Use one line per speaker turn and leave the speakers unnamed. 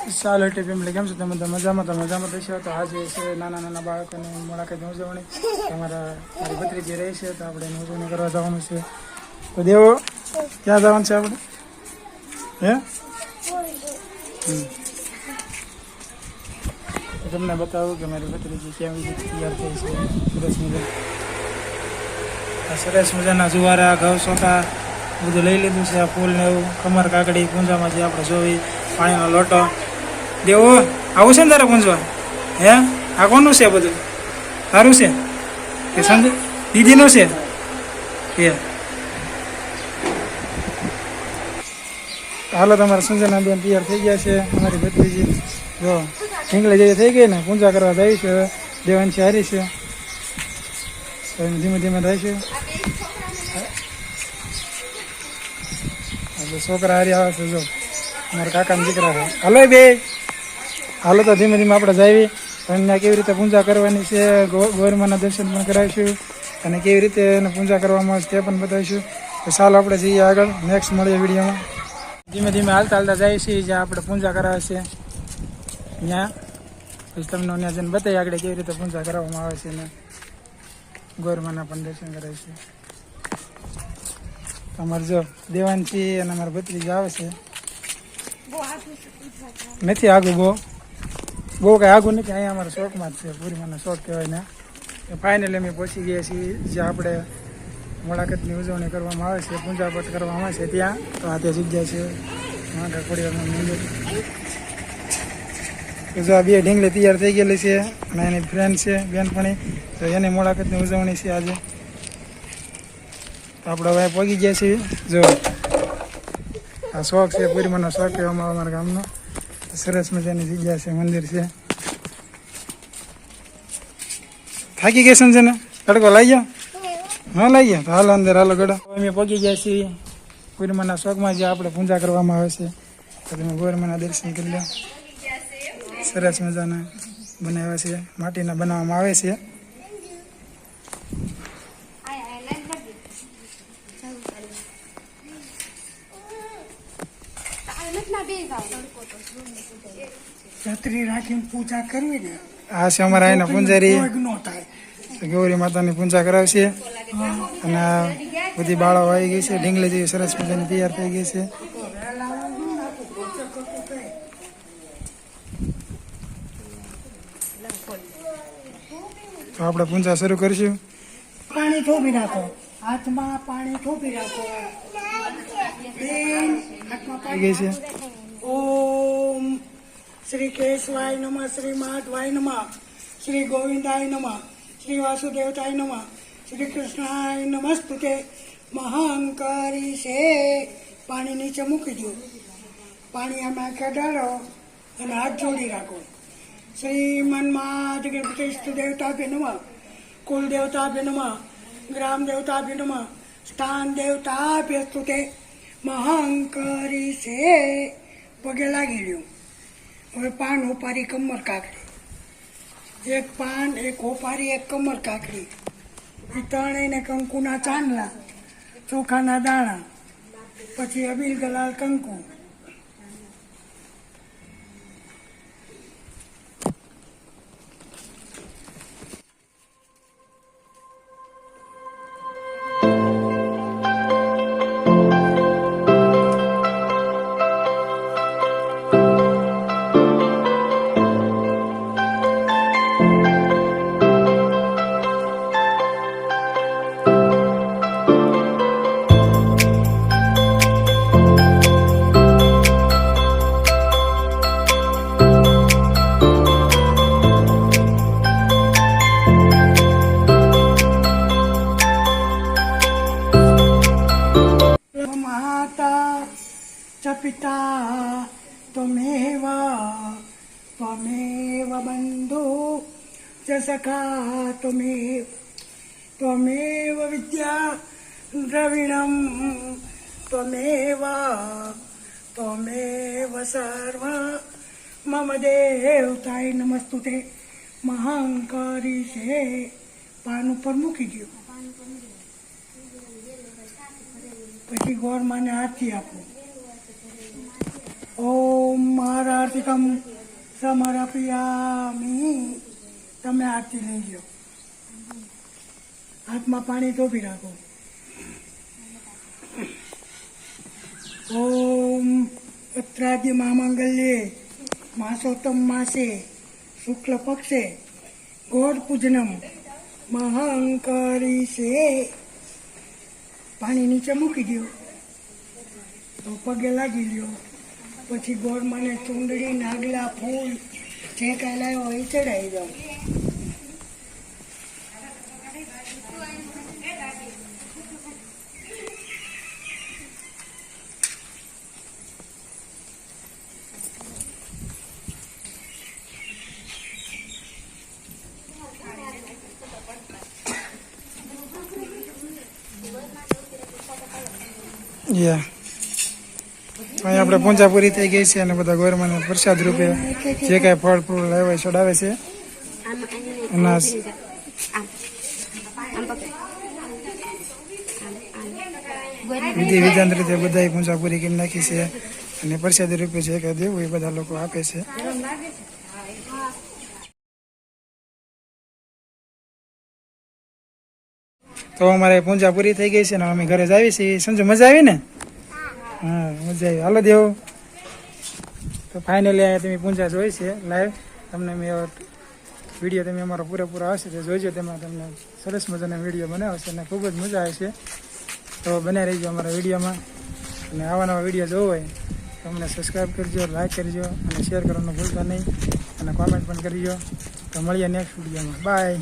ચાલો ફેમિલી કેમ છો તમે તો મજામાં થશો તો આજે છે નાના નાના બાળકોની મુલાકાતની ઉજવણી મારી ભત્રીજી રહી છે તો આપણે એની ઉજવણી કરવા જવાનું છે તો દેવો ક્યાં જવાનું છે આપણે હે તમને બતાવું કે મારી ભત્રીજી કેવી રીતે તૈયાર થઈ છે સરસ મજાના જુવારા ઘઉં સોટા બધું લઈ લીધું છે. આ ફૂલ ને એવું કમર કાકડી પૂંજામાં જે આપણે જોઈ પાણીનો લોટો દેવો આવું છે ને તારે પૂંજવા હે આ કોનું છે બધું સારું છે કે સંજય દીદીનું છે કે હાલો તમારા સંજયના બેન તૈયાર થઈ ગયા છે. અમારી ભત્રીજી જો ઢીંગલે જેવી થઈ ગઈ ને પૂંજા કરવા જાય છે. દેવાંશી હારી છે ધીમે ધીમે થાય છે. છોકરા હારી આવે છે જો અમારા કાકાના દીકરા છે. હાલો બે હાલો તો ધીમે ધીમે આપણે જાવી અને કેવી રીતે પૂજા કરવાની છે ગોરમાના દર્શન પણ કરાવીશું અને કેવી રીતે એને પૂજા કરવામાં આવે તે પણ બતાવીશું. તો ચાલો આપણે જઈએ આગળ નેક્સ્ટ મળીએ વિડીયોમાં. ધીમે ધીમે હાલતા જઈએ છીએ જ્યાં આપણે પૂજા કરાવે છે ત્યાં પછી તમને ત્યાં જઈને બતાવીએ આગળ કેવી રીતે પૂજા કરવામાં આવે છે ને ગોરમાના પણ દર્શન કરાવીશું. અમારે જો દેવાંશી અને અમારા ભત્રીજી આવે છે. નથી આગું બહુ કંઈ આગું નથી. અહીંયા અમારા શોખમાં જ છે પૂરીમાના શોખ કહેવાય ને. ફાઇનલી અમે પહોંચી ગયા છીએ જ્યાં આપણે મુલાકાતની ઉજવણી કરવામાં આવે છે પૂજાપાઠ કરવામાં આવે છે ત્યાં. તો આ તે જગ્યા છે માતા ખોડિયારનું મંદિર. તો જો આ બે ઢીંગલી તૈયાર થઈ ગયેલી છે અને એની ફ્રેન્ડ છે બેનપણી. તો એની મુલાકાતની ઉજવણી છે આજે. તો આપણે હવે પહોંચી ગયા છીએ. જો આ શોખ છે પૂરીમાનો શોખ કહેવામાં આવે અમારા ગામનો. સરસ મજાની જગ્યા છે મંદિર છે. થાકી ગયા સમજે ને તડકો લાગી ગયા હા લાગી ગયા તો હાલો અંદર હાલો ગડો. અમે પહોંચી ગયા છીએ પૂરીમાના શોખમાં જે આપણે પૂજા કરવામાં આવે છે. તો તમે ગોરમાના દર્શન કરી લો. સરસ મજાના બનાવ્યા છે માટીના બનાવવામાં આવે છે.
છત્રી રાખીને પૂજા કરવી ને
આ છે અમારા એના પૂંજારી ગૌરી માતાની પૂજા કરાવશે. અને બધી બાળો આવી ગઈ છે ઢીંગલી જેવી સરસ મજાની તૈયાર થઈ ગઈ છે. તો આપણે પૂજા શરૂ કરીશું.
પાણી થોભી રાખો હાથમાં પાણી થોભી રાખો બેન હાથમાં
થઈ ગઈ છે.
ઓમ શ્રી કેશવાય નમઃ શ્રી માધવાય નમઃ શ્રી ગોવિંદાય નમઃ શ્રી વાસુદેવતાય નમઃ શ્રી કૃષ્ણાય નમસ્તુતે મહાંકારી છે. પાણી નીચે મૂકી દો. પાણી આમાં કઢાડો અને હાથ જોડી રાખો. શ્રી મન્માદ ગણપતિ દેવતાભ્ય નમઃ કુલ દેવતાભ્ય નમઃ ગ્રામ દેવતાભ્ય નમઃ સ્થાન દેવતાભ્ય સ્તુતે મહાંકારી છે. પગે લાગી રહ્યું. હવે પાન ઉપારી કમર કાકડી એક પાન એક ઉપારી એક કમર કાકડી એ ત્રણેયને કંકુના ચાંદલા ચોખાના દાણા પછી અબીલ ગલાલ કંકુ. પિતા ત્વમેવ બંધુ ચ સખા ત્વમેવ વિદ્યા દ્રવિણમ ત્વમેવ સર્વ મમ દેવતાય નમસ્તુતે મહાંકારી છે. પાન ઉપર મૂકી દો. પછી ગોરમાને હાથી આપો. ઓમ સમારાર્થિકમ સમર્પયામિ. તમે આરતી લઈ લો. હાથમાં પાણી ધોબી રાખો. ઓમ અત્રાદ્ય મામાંગલ્યે માસોત્તમ માસે શુક્લ પક્ષે ગોળ પૂજનમ મહાંકરી છે. પાણી નીચે મૂકી દો, તો પગે લાગી લ્યો. પછી ગોળ મને ચૂંદડી, નાગલા, ફૂલ જે કાંઈ લાવ્યો હોય એ ચડાવી દો.
યા અહીં આપણે પૂજા પૂરી થઈ ગઈ છે અને બધા ગોરમાને પ્રસાદ રૂપે જે કાંઈ ફળ ફૂલ લાવ્યા હોય ચડાવે છે. અનાજ વિધિ વિધાન રીતે બધા પૂજા પૂરી કરી નાખી છે અને પ્રસાદ રૂપે જે કાંઈ દેવું એ બધા લોકો આપે છે. તો અમારે પૂજા પૂરી થઈ ગઈ છે ને અમે ઘરે જ આવી છીએ. સંજુ મજા આવી ને? હા મજા આવી. હાલો દેવ. તો ફાઇનલી તમે પૂજા જોઈ છે લાઈવ. તમને મેં વિડીયો તમે અમારો પૂરેપૂરો આવશે તો જોઈજો. તેમાં તમને સરસ મજાનો વિડીયો બનાવશે અને ખૂબ જ મજા આવશે. તો બને રહીજો અમારા વિડીયોમાં. અને આવા નવા વિડીયો જોવો હોય તો અમને સબસ્ક્રાઈબ કરજો, લાઈક કરજો અને શેર કરવાનું ભૂલતા નહીં અને કોમેન્ટ પણ કરજો. તો મળીએ નેક્સ્ટ વિડીયોમાં. બાય.